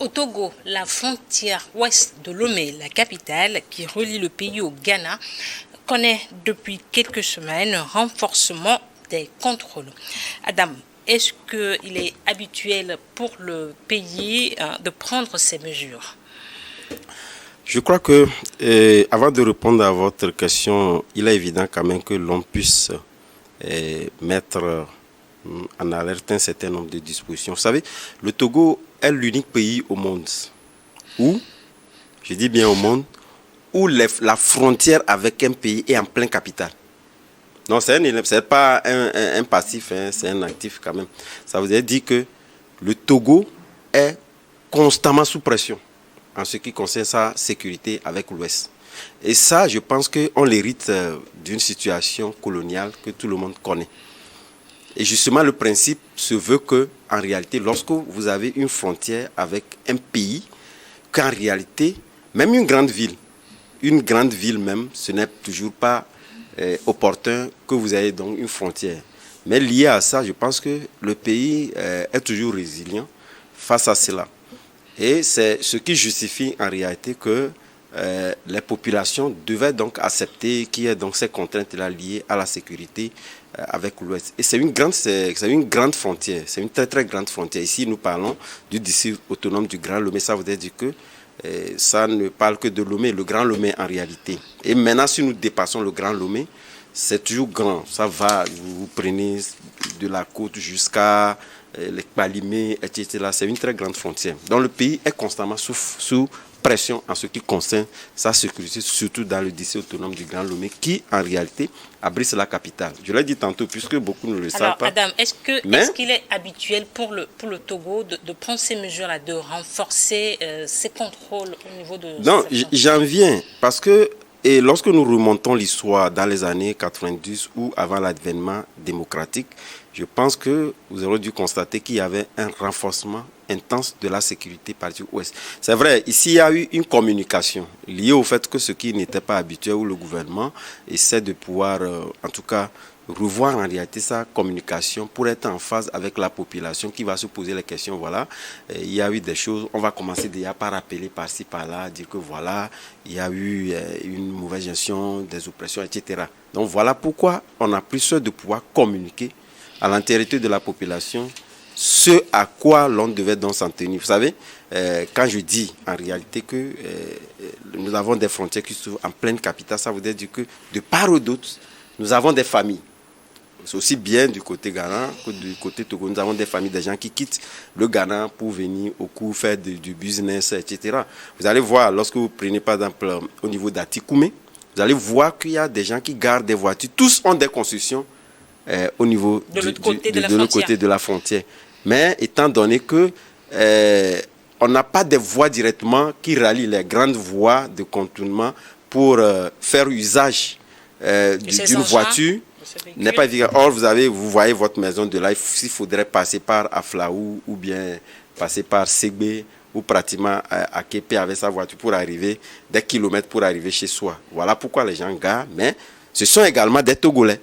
Au Togo, la frontière ouest de Lomé, la capitale qui relie le pays au Ghana, connaît depuis quelques semaines un renforcement des contrôles. Adam, est-ce qu'il est habituel pour le pays de prendre ces mesures? Je crois que, avant de répondre à votre question, il est évident quand même que l'on puisse mettre en alerte un certain nombre de dispositions. Vous savez, le Togo est l'unique pays au monde où, je dis bien au monde, où la frontière avec un pays est en plein capital. Non, c'est pas un passif, hein, c'est un actif quand même. Ça veut dire que le Togo est constamment sous pression en ce qui concerne sa sécurité avec l'Ouest. Et ça, je pense qu'on l'hérite d'une situation coloniale que tout le monde connaît. Et justement, le principe se veut que, en réalité, lorsque vous avez une frontière avec un pays, qu'en réalité, même une grande ville même, ce n'est toujours pas opportun que vous ayez donc une frontière. Mais lié à ça, je pense que le pays est toujours résilient face à cela. Et c'est ce qui justifie en réalité que les populations devaient donc accepter qu'il y ait donc ces contraintes-là liées à la sécurité avec l'Ouest. Et c'est une grande frontière, c'est une très très grande frontière. Ici, nous parlons du district autonome du Grand Lomé. Ça veut dire que ça ne parle que de Lomé, le Grand Lomé en réalité. Et maintenant, si nous dépassons le Grand Lomé, c'est toujours grand. Ça va, vous prenez de la côte jusqu'à les Palimé, etc. C'est une très grande frontière. Donc le pays est constamment sous pression en ce qui concerne sa sécurité, surtout dans le district autonome du Grand Lomé, qui en réalité abrite la capitale. Je l'ai dit tantôt, puisque beaucoup ne le savent pas. Alors, Adam, est-ce qu'il est habituel pour le Togo de prendre ces mesures-là, de renforcer ces contrôles au niveau de... Non, j'en viens, parce que et lorsque nous remontons l'histoire dans les années 90 ou avant l'avènement démocratique, je pense que vous aurez dû constater qu'il y avait un renforcement intense de la sécurité partie ouest. C'est vrai, ici il y a eu une communication liée au fait que ce qui n'était pas habituel, où le gouvernement essaie de pouvoir, en tout cas, revoir en réalité sa communication pour être en phase avec la population qui va se poser les questions. Voilà, il y a eu des choses, on va commencer déjà par rappeler par-ci, par-là, dire que voilà, il y a eu une mauvaise gestion des oppressions, etc. Donc voilà pourquoi on a pris soin de pouvoir communiquer à l'entièreté de la population ce à quoi l'on devait donc s'en tenir. Vous savez, quand je dis en réalité que nous avons des frontières qui sont en pleine capitale, ça veut dire que de part ou d'autre, nous avons des familles. C'est aussi bien du côté Ghana que du côté Togo. Nous avons des familles, des gens qui quittent le Ghana pour venir au cours faire du business, etc. Vous allez voir, lorsque vous prenez par exemple au niveau d'Atikoumé, vous allez voir qu'il y a des gens qui gardent des voitures. Tous ont des constructions au niveau de l'autre côté de la frontière. Mais étant donné que on n'a pas de voies directement qui rallient les grandes voies de contournement pour faire usage d'une voiture, n'est pas évident. Or, vous voyez votre maison de là, il faudrait passer par Aflaou ou bien passer par Ségbé ou pratiquement à Képé avec sa voiture pour arriver des kilomètres pour arriver chez soi. Voilà pourquoi les gens garent. Mais ce sont également des Togolais.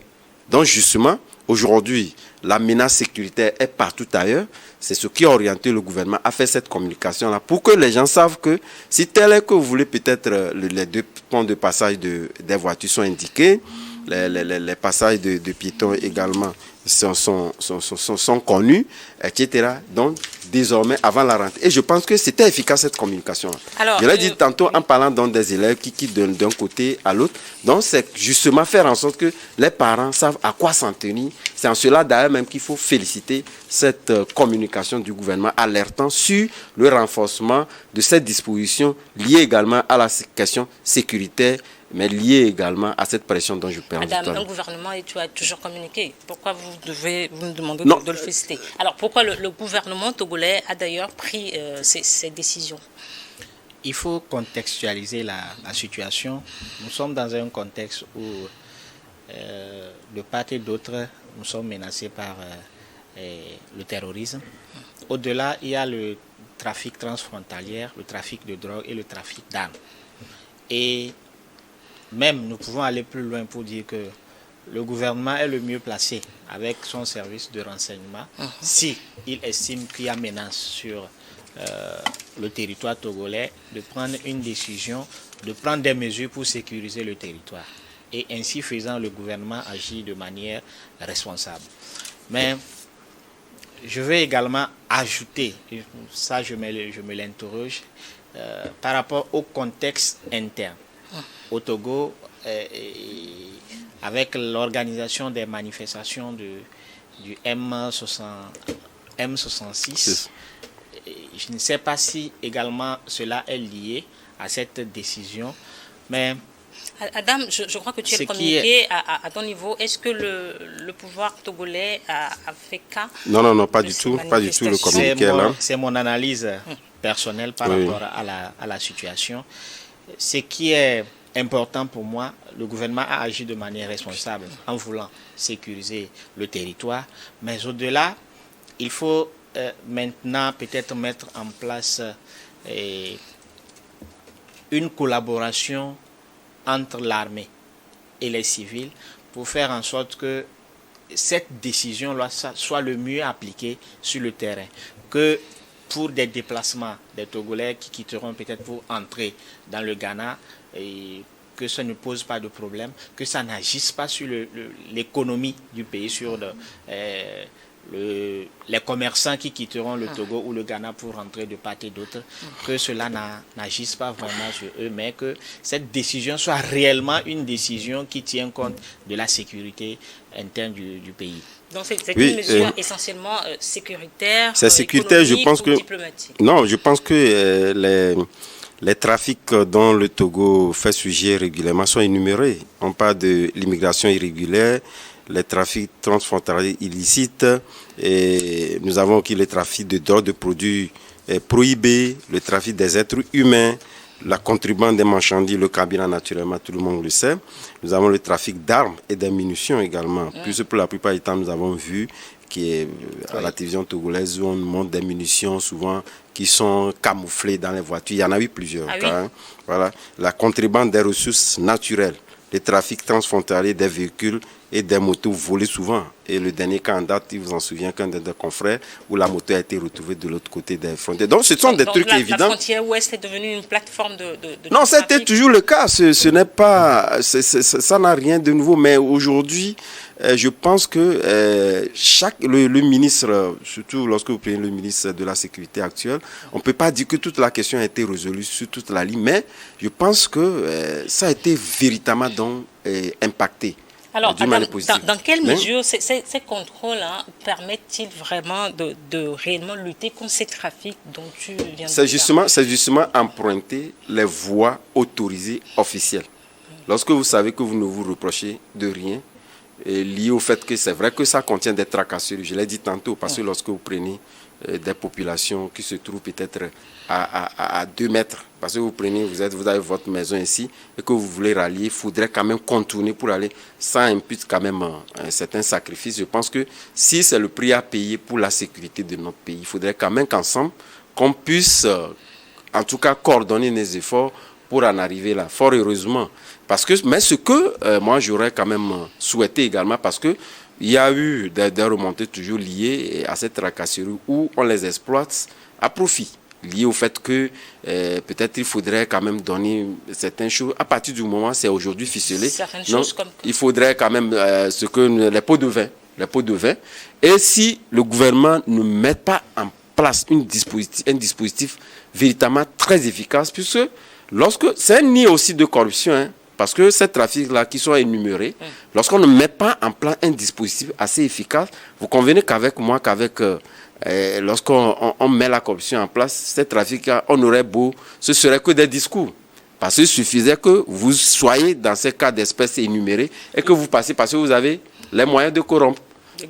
Donc justement, aujourd'hui, la menace sécuritaire est partout ailleurs. C'est ce qui a orienté le gouvernement à faire cette communication-là pour que les gens savent que si tel est que vous voulez, peut-être les deux ponts de passage des voitures sont indiqués, les passages de piétons également sont connus, etc. Donc, désormais, avant la rentrée. Et je pense que c'était efficace cette communication-là. Je l'ai dit tantôt en parlant donc des élèves qui quittent d'un côté à l'autre. Donc, c'est justement faire en sorte que les parents savent à quoi s'en tenir. C'est en cela d'ailleurs même qu'il faut féliciter cette communication du gouvernement alertant sur le renforcement de cette disposition liée également à la question sécuritaire, mais lié également à cette pression dont je parle. Madame, un gouvernement, et tu as toujours communiqué. Pourquoi vous me demandez de le féliciter? Alors, pourquoi le gouvernement togolais a d'ailleurs pris ces décisions? Il faut contextualiser la situation. Nous sommes dans un contexte où, de part et d'autre, nous sommes menacés par le terrorisme. Au-delà, il y a le trafic transfrontalier, le trafic de drogue et le trafic d'armes. Et même, nous pouvons aller plus loin pour dire que le gouvernement est le mieux placé avec son service de renseignement si il estime qu'il y a menace sur le territoire togolais, de prendre une décision, de prendre des mesures pour sécuriser le territoire. Et ainsi faisant, le gouvernement agit de manière responsable. Mais je veux également ajouter, ça je me l'interroge, par rapport au contexte interne. Au Togo, avec l'organisation des manifestations du M66, je ne sais pas si également cela est lié à cette décision, mais... Adam, je crois que tu as communiqué à ton niveau. Est-ce que le pouvoir togolais a fait cas? Non, pas du tout. Pas du tout le communiqué là. C'est mon analyse personnelle par rapport à la situation. Ce qui est important pour moi, le gouvernement a agi de manière responsable en voulant sécuriser le territoire. Mais au-delà, il faut maintenant peut-être mettre en place une collaboration entre l'armée et les civils pour faire en sorte que cette décision-là soit le mieux appliquée sur le terrain. Que pour des déplacements des Togolais qui quitteront peut-être pour entrer dans le Ghana, et que ça ne pose pas de problème, que ça n'agisse pas sur l'économie du pays, sur les commerçants qui quitteront le Togo ou le Ghana pour rentrer de part et d'autre, que cela n'agisse pas vraiment sur eux, mais que cette décision soit réellement une décision qui tient compte de la sécurité interne du pays. Donc c'est une mesure essentiellement sécuritaire, c'est sécuritaire, je pense que diplomatique. Non, je pense que les trafics dont le Togo fait sujet régulièrement sont énumérés. On parle de l'immigration irrégulière, les trafics transfrontaliers illicites, et nous avons aussi le trafic de drogue, de produits prohibés, le trafic des êtres humains, la contrebande des marchandises, le carburant naturellement, tout le monde le sait. Nous avons le trafic d'armes et de munitions également. Puisque pour la plupart du temps, nous avons vu qui est à la télévision togolaise où on montre des munitions souvent qui sont camouflées dans les voitures. Il y en a eu plusieurs cas. Hein. Voilà. La contrebande des ressources naturelles, le trafic transfrontalier des véhicules et des motos volées souvent. Et le dernier cas en date, il vous en souvient qu'un de nos confrères où la moto a été retrouvée de l'autre côté des frontières. Donc ce sont des trucs évidents. La frontière ouest est devenue une plateforme de non, c'était toujours le cas. Ce n'est pas, ça n'a rien de nouveau. Mais aujourd'hui, je pense que le ministre, surtout lorsque vous prenez le ministre de la Sécurité actuel, on ne peut pas dire que toute la question a été résolue sur toute la ligne, mais je pense que ça a été véritablement impacté. Alors, dans quelle mesure ces contrôles permettent-ils vraiment de réellement lutter contre ces trafics dont tu viens de parler? C'est justement emprunter les voies autorisées officielles. Lorsque vous savez que vous ne vous reprochez de rien, lié au fait que c'est vrai que ça contient des tracasseries, je l'ai dit tantôt, parce que lorsque vous prenez des populations qui se trouvent peut-être à 2 mètres, parce que vous avez votre maison ici et que vous voulez rallier, il faudrait quand même contourner pour aller, ça impute quand même un certain sacrifice. Je pense que si c'est le prix à payer pour la sécurité de notre pays, il faudrait quand même qu'ensemble, qu'on puisse en tout cas coordonner les efforts pour en arriver là, fort heureusement. Mais ce que moi j'aurais quand même souhaité également, parce que il y a eu des remontées toujours liées à cette tracasserie où on les exploite à profit, lié au fait que peut-être il faudrait quand même donner certaines choses. À partir du moment où c'est aujourd'hui ficelé, il faudrait quand même les pots de vin. Et si le gouvernement ne met pas en place un dispositif véritablement très efficace, puisque c'est un nid aussi de corruption, hein, parce que ces trafics-là qui sont énumérés, lorsqu'on ne met pas en place un dispositif assez efficace, vous convenez qu'avec moi, lorsqu'on met la corruption en place, ces trafics-là, ce serait que des discours. Parce qu'il suffisait que vous soyez dans ces cas d'espèces énumérés et que vous passez parce que vous avez les moyens de corrompre.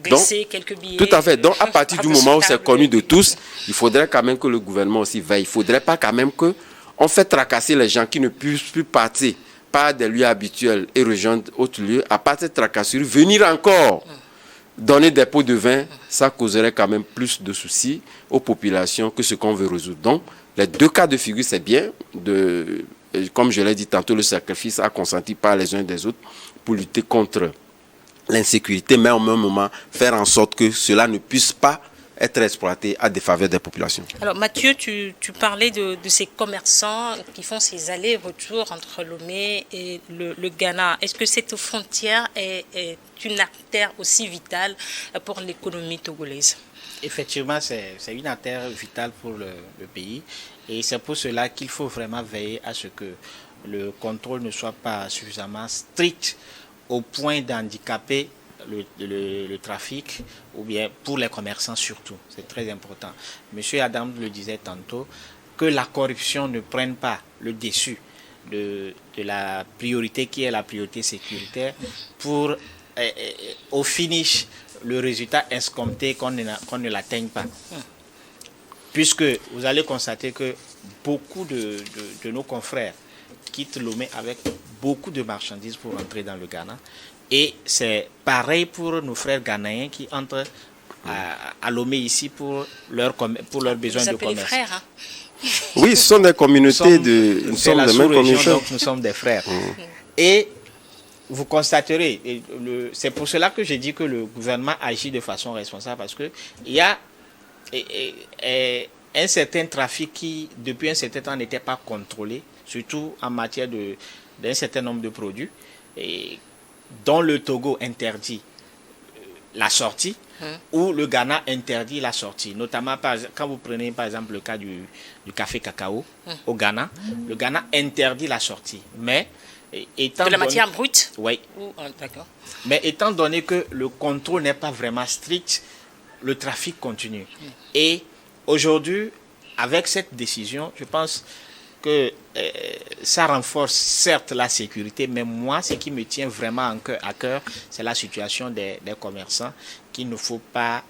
Donc, quelques billets, tout à fait. Donc, à partir du moment où c'est connu de tous, il faudrait quand même que le gouvernement aussi veille. Il ne faudrait pas quand même qu'on fait tracasser les gens qui ne puissent plus partir par des lieux habituels et rejoindre d'autres lieux. À part cette tracasserie, venir encore donner des pots de vin, ça causerait quand même plus de soucis aux populations que ce qu'on veut résoudre. Donc, les 2 cas de figure, c'est bien, comme je l'ai dit tantôt, le sacrifice à consentir par les uns des autres pour lutter contre l'insécurité, mais au même moment faire en sorte que cela ne puisse pas être exploité à défaveur des populations. Alors Mathieu, tu parlais de ces commerçants qui font ces allers-retours entre Lomé et le Ghana. Est-ce que cette frontière est une artère aussi vitale pour l'économie togolaise? Effectivement, c'est une artère vitale pour le pays et c'est pour cela qu'il faut vraiment veiller à ce que le contrôle ne soit pas suffisamment strict au point d'handicaper le trafic, ou bien pour les commerçants surtout. C'est très important. Monsieur Adam le disait tantôt, que la corruption ne prenne pas le dessus de la priorité qui est la priorité sécuritaire pour au finish le résultat escompté qu'on ne l'atteigne pas. Puisque vous allez constater que beaucoup de nos confrères quittent Lomé avec beaucoup de marchandises pour entrer dans le Ghana. Et c'est pareil pour nos frères ghanéens qui entrent à Lomé ici pour leurs besoins de commerce. Frères, hein? Oui, ce sont des communautés nous sommes la de même communauté. Donc nous sommes des frères. Et vous constaterez, c'est pour cela que j'ai dit que le gouvernement agit de façon responsable, parce qu'il y a un certain trafic qui, depuis un certain temps, n'était pas contrôlé, surtout en matière d'un certain nombre de produits, et dont le Togo interdit la sortie, ou le Ghana interdit la sortie. Notamment, quand vous prenez par exemple le cas du café cacao au Ghana, le Ghana interdit la sortie. Mais de la matière brute? Oui. D'accord. Mais étant donné que le contrôle n'est pas vraiment strict, le trafic continue. Et aujourd'hui, avec cette décision, je pense que ça renforce certes la sécurité, mais moi, ce qui me tient vraiment à cœur, c'est la situation des commerçants qu'il ne faut pas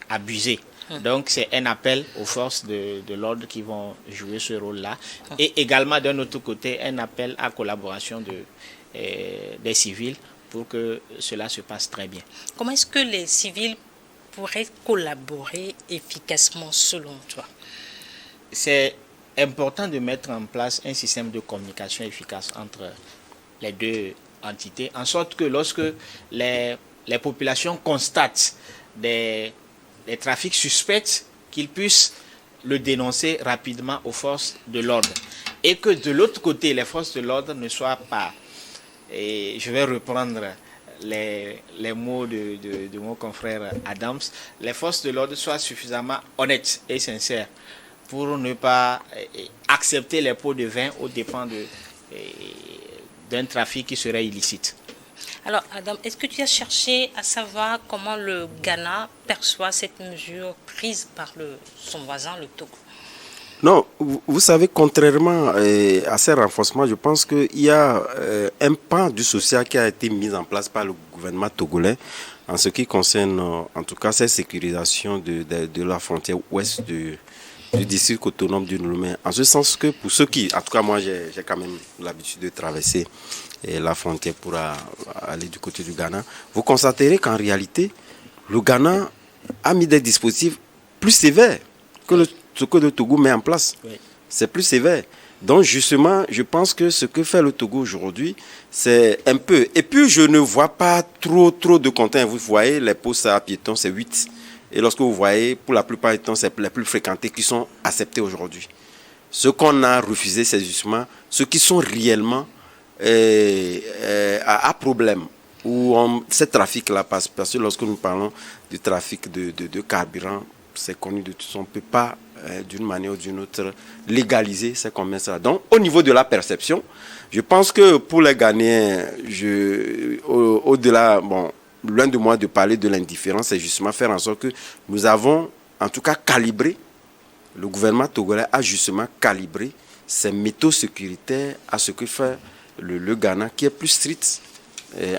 abuser. Donc, c'est un appel aux forces de l'ordre qui vont jouer ce rôle-là. Et également, d'un autre côté, un appel à collaboration des civils pour que cela se passe très bien. Comment est-ce que les civils pourraient collaborer efficacement selon toi? C'est important de mettre en place un système de communication efficace entre les deux entités, en sorte que lorsque les populations constatent des trafics suspects, qu'ils puissent le dénoncer rapidement aux forces de l'ordre. Et que de l'autre côté, les forces de l'ordre ne soient pas, et je vais reprendre les mots de mon confrère Adams, les forces de l'ordre soient suffisamment honnêtes et sincères pour ne pas accepter les pots de vin aux dépens d'un trafic qui serait illicite. Alors, Adam, est-ce que tu as cherché à savoir comment le Ghana perçoit cette mesure prise par son voisin, le Togo? Non, vous savez, contrairement à ces renforcements, je pense qu'il y a un pan du social qui a été mis en place par le gouvernement togolais en ce qui concerne, en tout cas, cette sécurisation de la frontière ouest du district autonome du Lomé. En ce sens que pour ceux qui, en tout cas moi j'ai quand même l'habitude de traverser la frontière pour aller du côté du Ghana, vous constaterez qu'en réalité, le Ghana a mis des dispositifs plus sévères que ce que le Togo met en place. Oui. C'est plus sévère. Donc justement, je pense que ce que fait le Togo aujourd'hui, c'est un peu... Et puis je ne vois pas trop de conteneurs. Vous voyez, les postes à piétons, c'est 8. Et lorsque vous voyez, pour la plupart du temps, c'est les plus fréquentés qui sont acceptés aujourd'hui. Ce qu'on a refusé, c'est justement ceux qui sont réellement à problème, où ce trafic-là passe. Parce que lorsque nous parlons du trafic de carburant, c'est connu de tous. On ne peut pas, d'une manière ou d'une autre, légaliser ces commerces-là. Donc, au niveau de la perception, je pense que pour les Ghanéens, au-delà... Bon, loin de moi de parler de l'indifférence, c'est justement faire en sorte que nous avons, en tout cas, calibré, le gouvernement togolais a justement calibré ses méthodes sécuritaires à ce que fait le Ghana, qui est plus strict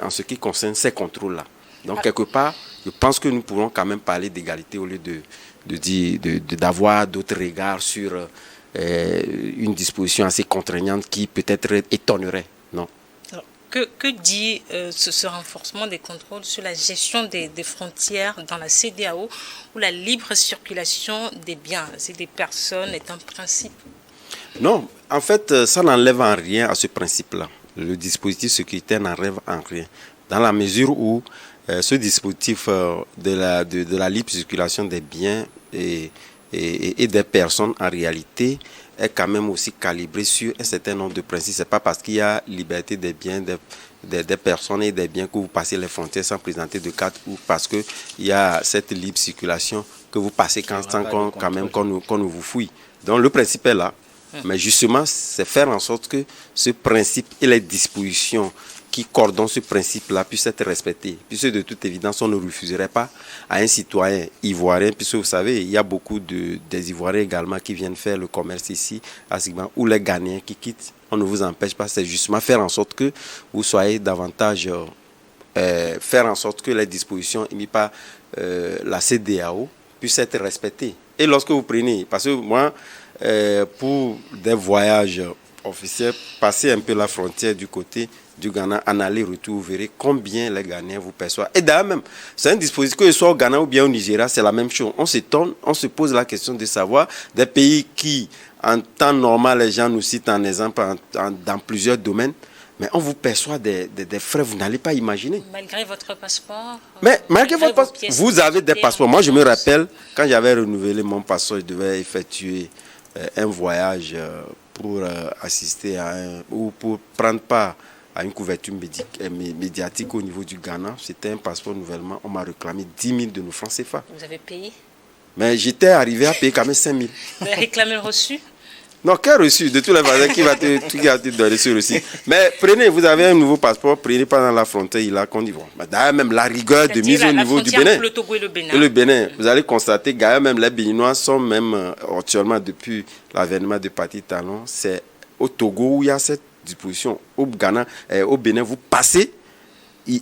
en ce qui concerne ces contrôles-là. Donc, quelque part, je pense que nous pourrons quand même parler d'égalité au lieu d'avoir d'autres regards sur une disposition assez contraignante qui peut-être étonnerait. Non. Que dit ce renforcement des contrôles sur la gestion des frontières dans la CEDEAO, où la libre circulation des biens et des personnes est un principe? Non, en fait, ça n'enlève en rien à ce principe-là. Le dispositif sécuritaire n'enlève en rien, dans la mesure où ce dispositif de la libre circulation des biens et des personnes, en réalité, est quand même aussi calibré sur un certain nombre de principes. Ce n'est pas parce qu'il y a liberté des biens, des personnes et des biens que vous passez les frontières sans présenter de carte, ou parce qu'il y a cette libre circulation que vous passez sans quand même qu'on ne vous fouille. Donc le principe est là. Mais justement, c'est faire en sorte que ce principe et les dispositions qui coordonnent ce principe-là puissent être respectés. Puisque de toute évidence, on ne refuserait pas à un citoyen ivoirien, puisque vous savez, il y a beaucoup des Ivoiriens également qui viennent faire le commerce ici, à Sigma, ou les Ghanéens qui quittent. On ne vous empêche pas, c'est justement faire en sorte que vous soyez davantage, faire en sorte que les dispositions émises par la CEDEAO puissent être respectées. Et lorsque vous prenez, parce que moi, pour des voyages officiels, passez un peu la frontière du côté du Ghana, en aller-retour, vous verrez combien les Ghanéens vous perçoivent. Et d'ailleurs même, c'est un dispositif, que ce soit au Ghana ou bien au Nigeria, c'est la même chose. On s'étonne, on se pose la question de savoir des pays qui, en temps normal, les gens nous citent en exemple dans plusieurs domaines, mais on vous perçoit des frais, vous n'allez pas imaginer. Malgré votre passeport. Mais malgré votre passeport, vous avez des passeports. Moi, je me rappelle, quand j'avais renouvelé mon passeport, je devais effectuer un voyage pour assister à ou pour prendre part à une couverture médiatique au niveau du Ghana. C'était un passeport nouvellement. On m'a réclamé 10 000 de nos francs CFA. Vous avez payé? Mais j'étais arrivé à payer quand même 5 000. Vous avez réclamé le reçu? Non, quel reçu? De tous les voisins qui va te donner ce reçu. Mais prenez, vous avez un nouveau passeport, prenez pas dans la frontière, il a Côte d'Ivoire. D'ailleurs, même la rigueur de mise au niveau du Bénin. Le Togo et le Bénin. Et le Bénin, vous allez constater, d'ailleurs, même les Béninois sont même, actuellement, depuis l'avènement de Parti Talon, c'est au Togo où il y a cette disposition. Au Ghana, au Bénin, vous passez,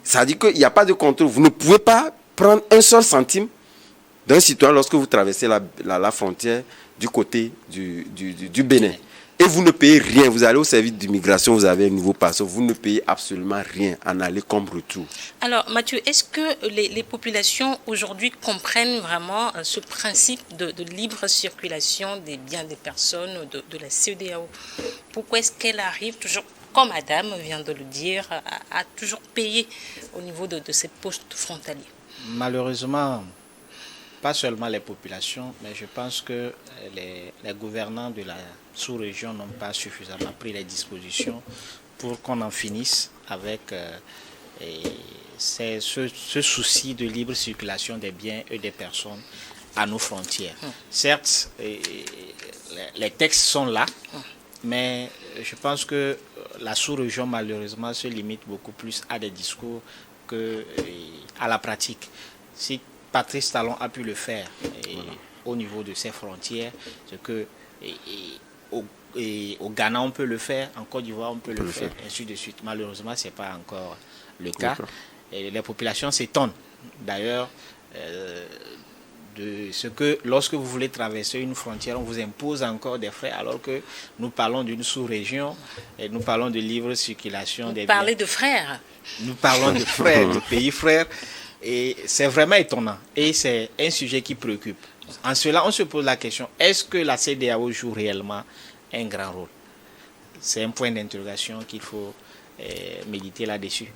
ça dit qu'il n'y a pas de contrôle. Vous ne pouvez pas prendre un seul centime d'un citoyen lorsque vous traversez la frontière du côté du Bénin. Et vous ne payez rien. Vous allez au service d'immigration, vous avez un nouveau passeport, vous ne payez absolument rien en aller comme retour. Alors, Mathieu, est-ce que les populations aujourd'hui comprennent vraiment ce principe de libre circulation des biens des personnes de la CEDEAO? Pourquoi est-ce qu'elle arrive toujours, comme Madame vient de le dire, à toujours payer au niveau de ces postes frontaliers? Malheureusement, pas seulement les populations, mais je pense que les gouvernants de la sous-région n'ont pas suffisamment pris les dispositions pour qu'on en finisse avec ce souci de libre circulation des biens et des personnes à nos frontières. Certes, les textes sont là, mais je pense que la sous-région, malheureusement, se limite beaucoup plus à des discours qu'à la pratique. Si Patrice Talon a pu le faire au niveau de ses frontières, c'est que au Ghana on peut le faire, en Côte d'Ivoire on peut le faire, ainsi de suite. Malheureusement, ce n'est pas encore le cas. Et les populations s'étonnent d'ailleurs de ce que lorsque vous voulez traverser une frontière, on vous impose encore des frais, alors que nous parlons d'une sous-région et nous parlons de libre circulation des biens. Vous parlez de frères. Nous parlons de frères, de pays frères. Et c'est vraiment étonnant. Et c'est un sujet qui préoccupe. En cela, on se pose la question, est-ce que la CEDEAO joue réellement un grand rôle? C'est un point d'interrogation qu'il faut méditer là-dessus.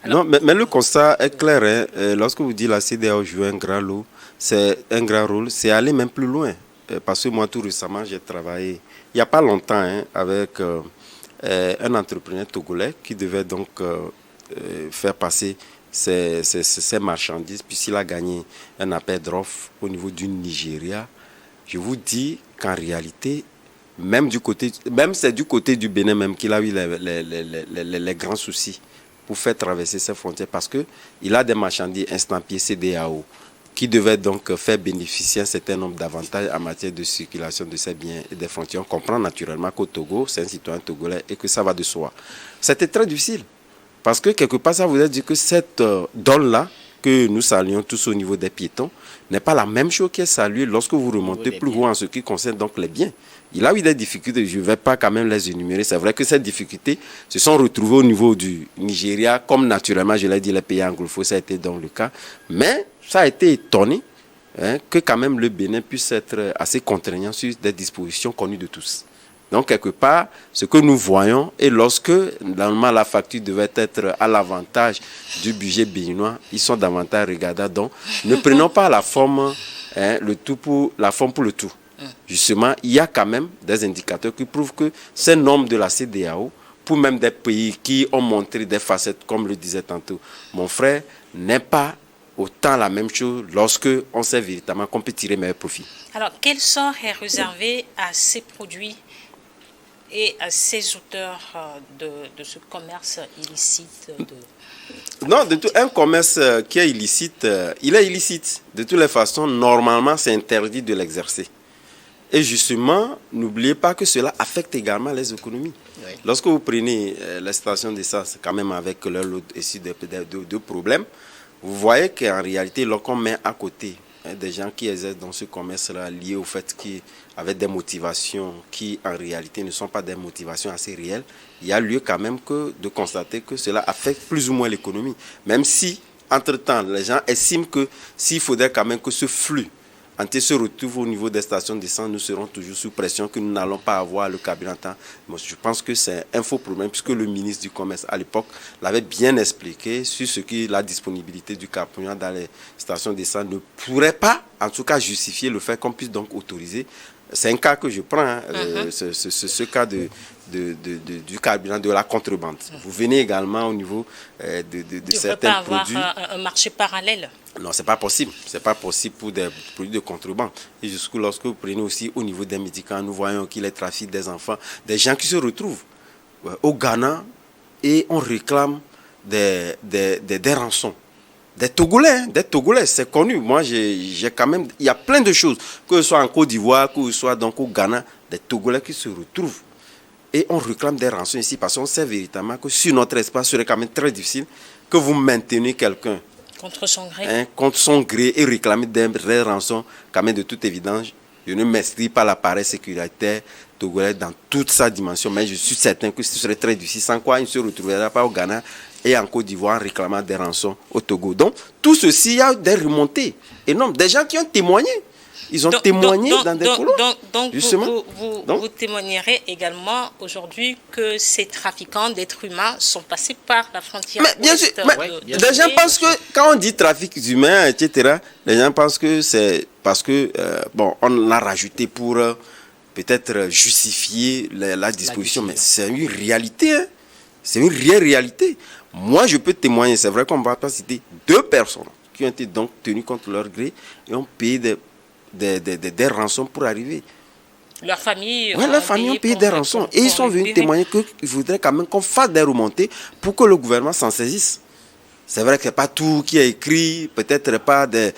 Non, mais le constat est clair. Hein. Lorsque vous dites la CEDEAO joue un grand rôle, c'est aller même plus loin. Parce que moi, tout récemment, j'ai travaillé, il n'y a pas longtemps, hein, avec un entrepreneur togolais qui devait donc faire passer ces marchandises, puisqu'il a gagné un appel d'offres au niveau du Nigeria. Je vous dis qu'en réalité, c'est du côté du Bénin même qu'il a eu les grands soucis pour faire traverser ces frontières, parce qu'il a des marchandises estampillées CEDEAO qui devaient donc faire bénéficier un certain nombre d'avantages en matière de circulation de ces biens et des frontières. On comprend naturellement qu'au Togo, c'est un citoyen togolais et que ça va de soi. C'était très difficile. Parce que quelque part, ça voudrait dire que cette donne-là, que nous saluons tous au niveau des piétons, n'est pas la même chose qui est saluée lorsque vous remontez plus haut en ce qui concerne donc les biens. Il a eu des difficultés, je ne vais pas quand même les énumérer. C'est vrai que ces difficultés se sont retrouvées au niveau du Nigeria, comme naturellement, je l'ai dit, les pays anglophones, ça a été donc le cas. Mais ça a été étonné que quand même le Bénin puisse être assez contraignant sur des dispositions connues de tous. Donc, quelque part, ce que nous voyons, et lorsque, normalement, la facture devait être à l'avantage du budget béninois, ils sont davantage regardants. Donc, ne prenons pas la forme, le tout pour la forme pour le tout. Justement, il y a quand même des indicateurs qui prouvent que ces normes de la CEDEAO, pour même des pays qui ont montré des facettes, comme le disait tantôt mon frère, n'est pas autant la même chose lorsque on sait véritablement qu'on peut tirer meilleur profit. Alors, quel sort est réservé à ces produits et à ces auteurs de ce commerce illicite Non, de tout, un commerce qui est illicite, il est illicite. De toutes les façons, normalement, c'est interdit de l'exercer. Et justement, n'oubliez pas que cela affecte également les économies. Oui. Lorsque vous prenez les stations d'essence, quand même avec leur lot de problèmes, vous voyez qu'en réalité, lorsqu'on met à côté des gens qui exercent dans ce commerce-là, liés au fait qu'ils avaient des motivations qui, en réalité, ne sont pas des motivations assez réelles, il y a lieu quand même de constater que cela affecte plus ou moins l'économie. Même si, entre-temps, les gens estiment que s'il faudrait quand même que ce flux entier se retrouve au niveau des stations d'essence, nous serons toujours sous pression que nous n'allons pas avoir le carburant. Moi, je pense que c'est un faux problème puisque le ministre du Commerce à l'époque l'avait bien expliqué sur ce que la disponibilité du carburant dans les stations d'essence ne pourrait pas, en tout cas, justifier le fait qu'on puisse donc autoriser. C'est un cas que je prends, ce cas du carburant, de la contrebande. Vous venez également au niveau de certains produits. Tu ne peux pas avoir un marché parallèle. Non, ce n'est pas possible. Ce n'est pas possible pour des produits de contrebande. Et jusqu'où, lorsque vous prenez aussi au niveau des médicaments, nous voyons qu'il y a trafic des enfants, des gens qui se retrouvent au Ghana et on réclame des rançons. Des Togolais, c'est connu. Moi, j'ai quand même, il y a plein de choses, que ce soit en Côte d'Ivoire, que ce soit donc au Ghana, des Togolais qui se retrouvent. Et on réclame des rançons ici, parce qu'on sait véritablement que sur notre espace, ce serait quand même très difficile que vous mainteniez quelqu'un contre son gré. Contre son gré et réclamer des rançons, quand même de toute évidence. Je ne m'explique pas l'appareil sécuritaire togolais dans toute sa dimension, mais je suis certain que ce serait très difficile, sans quoi il ne se retrouverait pas au Ghana et en Côte d'Ivoire réclamant des rançons au Togo. Donc, tout ceci, il y a des remontées énormes. Des gens qui ont témoigné. Ils ont témoigné dans des couloirs. Donc vous témoignerez également aujourd'hui que ces trafiquants d'êtres humains sont passés par la frontière. Mais bien sûr, les gens pensent que quand on dit trafic humain, etc., les gens pensent que c'est parce que, on l'a rajouté pour peut-être justifier la disposition. Mais c'est une réalité. Hein. C'est une réelle réalité. Moi, je peux témoigner. C'est vrai qu'on ne va pas citer 2 personnes qui ont été donc tenues contre leur gré et ont payé des rançons pour arriver. Leur famille ont payé des rançons. Et ils sont venus témoigner qu'il faudrait quand même qu'on fasse des remontées pour que le gouvernement s'en saisisse. C'est vrai que ce n'est pas tout qui est écrit, peut-être pas des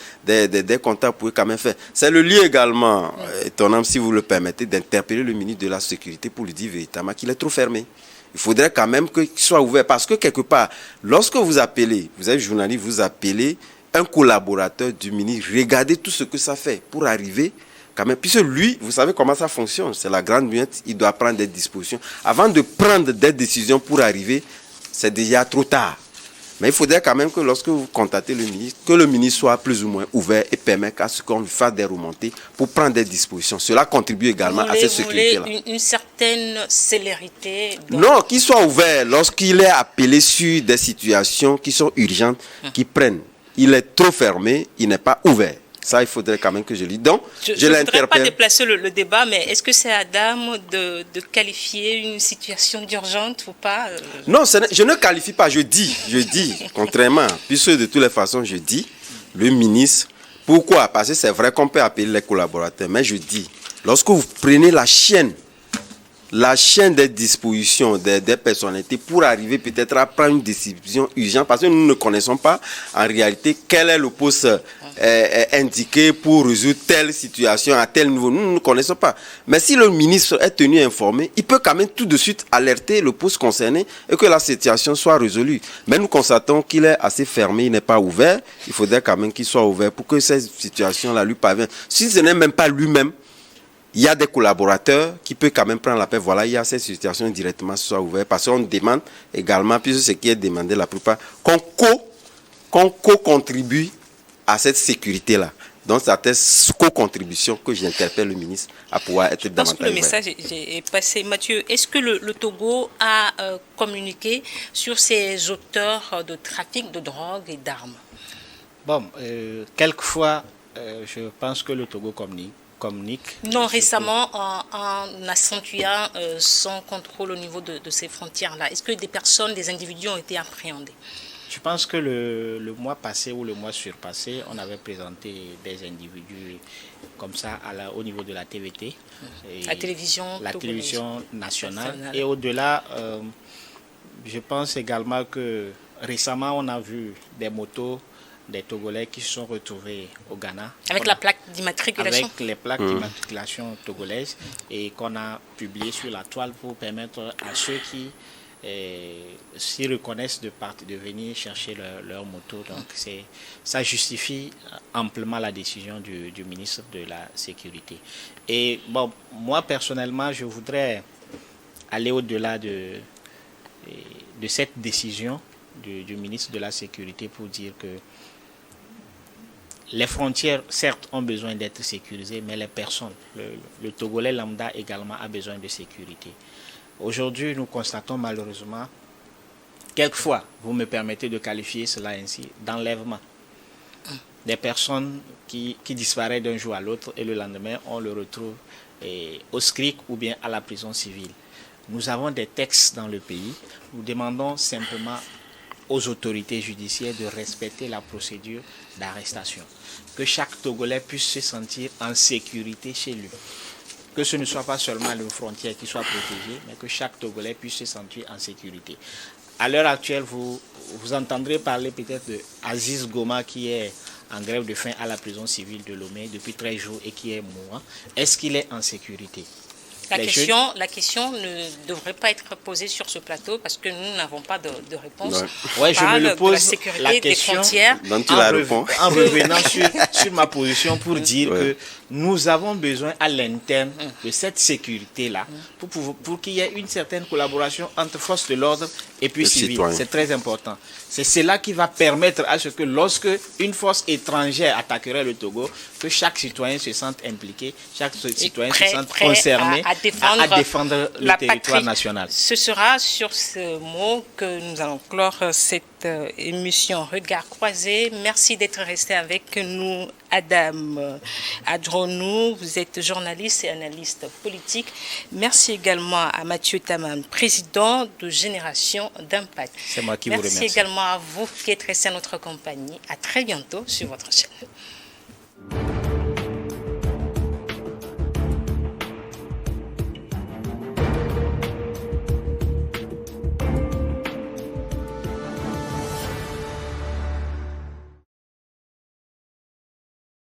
contacts pour quand même faire. C'est le lieu également, étonnant si vous le permettez, d'interpeller le ministre de la Sécurité pour lui dire véritablement qu'il est trop fermé. Il faudrait quand même qu'il soit ouvert. Parce que quelque part, lorsque vous appelez, vous êtes journaliste, vous appelez un collaborateur du ministre, regardez tout ce que ça fait pour arriver quand même. Puisque lui, vous savez comment ça fonctionne. C'est la grande muette, il doit prendre des dispositions. Avant de prendre des décisions pour arriver, c'est déjà trop tard. Mais il faudrait quand même que lorsque vous contactez le ministre, que le ministre soit plus ou moins ouvert et permette à ce qu'on lui fasse des remontées pour prendre des dispositions. Cela contribue également à cette sécurité-là. Vous voulez une certaine célérité Non, qu'il soit ouvert lorsqu'il est appelé sur des situations qui sont urgentes, qui prennent. Il est trop fermé, il n'est pas ouvert. Ça, il faudrait quand même que je le dise. Donc, je ne voudrais pas déplacer le débat, mais est-ce que c'est à Adam de qualifier une situation d'urgence ou pas Non, je ne qualifie pas, je dis, contrairement, puisque de toutes les façons, je dis, le ministre, pourquoi? Parce que c'est vrai qu'on peut appeler les collaborateurs, mais je dis, lorsque vous prenez la chaîne des dispositions des personnalités pour arriver peut-être à prendre une décision urgente, parce que nous ne connaissons pas en réalité quel est le poste indiqué pour résoudre telle situation à tel niveau. Nous ne connaissons pas. Mais si le ministre est tenu informé, il peut quand même tout de suite alerter le poste concerné et que la situation soit résolue. Mais nous constatons qu'il est assez fermé, il n'est pas ouvert. Il faudrait quand même qu'il soit ouvert pour que cette situation-là lui parvienne. Si ce n'est même pas lui-même, il y a des collaborateurs qui peuvent quand même prendre la paix. Voilà, il y a cette situation directement soit ouverte. Parce qu'on demande également, puisque ce qui est demandé la plupart, qu'on co-contribue à cette sécurité-là. Donc c'est à cette co-contribution que j'interpelle le ministre à pouvoir être davantage. Je pense que le message est passé. Mathieu, est-ce que le Togo a communiqué sur ces auteurs de trafic de drogue et d'armes? Bon, quelquefois, je pense que le Togo communique. Non, récemment, en accentuant son contrôle au niveau de ces frontières-là, est-ce que des personnes, des individus ont été appréhendés? Je pense que le mois passé ou le mois surpassé, on avait présenté des individus comme ça au niveau de la TVT. La télévision nationale. Et au-delà, je pense également que récemment, on a vu des motos des Togolais qui se sont retrouvés au Ghana. Avec la plaque d'immatriculation. Avec les plaques d'immatriculation togolaises et qu'on a publié sur la toile pour permettre à ceux qui s'y reconnaissent de venir chercher leur moto. Donc ça justifie amplement la décision du ministre de la Sécurité. Et bon, moi personnellement, je voudrais aller au-delà de cette décision du ministre de la Sécurité pour dire que les frontières, certes, ont besoin d'être sécurisées, mais les personnes, le Togolais lambda également a besoin de sécurité. Aujourd'hui, nous constatons malheureusement, quelquefois, vous me permettez de qualifier cela ainsi, d'enlèvement. Des personnes qui disparaissent d'un jour à l'autre et le lendemain, on le retrouve au SCRIC ou bien à la prison civile. Nous avons des textes dans le pays. Nous demandons simplement aux autorités judiciaires de respecter la procédure d'arrestation. Que chaque Togolais puisse se sentir en sécurité chez lui. Que ce ne soit pas seulement une frontière qui soit protégée, mais que chaque Togolais puisse se sentir en sécurité. À l'heure actuelle, vous entendrez parler peut-être d'Aziz Goma qui est en grève de faim à la prison civile de Lomé depuis 13 jours et qui est mourant. Est-ce qu'il est en sécurité? La question ne devrait pas être posée sur ce plateau parce que nous n'avons pas de réponse. Ouais, je me le pose de la sécurité des frontières. En revenant sur ma position pour dire que nous avons besoin à l'interne de cette sécurité-là pour qu'il y ait une certaine collaboration entre forces de l'ordre et puis civils. C'est très important. C'est cela qui va permettre à ce que lorsque une force étrangère attaquerait le Togo, que chaque citoyen se sente impliqué, chaque citoyen se sente concerné à défendre le territoire national. Ce sera sur ce mot que nous allons clore cette émission Regard croisé. Merci d'être resté avec nous, Adam Adronou. Vous êtes journaliste et analyste politique. Merci également à Mathieu Taman, président de Génération d'Impact. C'est moi qui vous remercie. Merci également à vous qui êtes resté à notre compagnie. À très bientôt sur votre chaîne.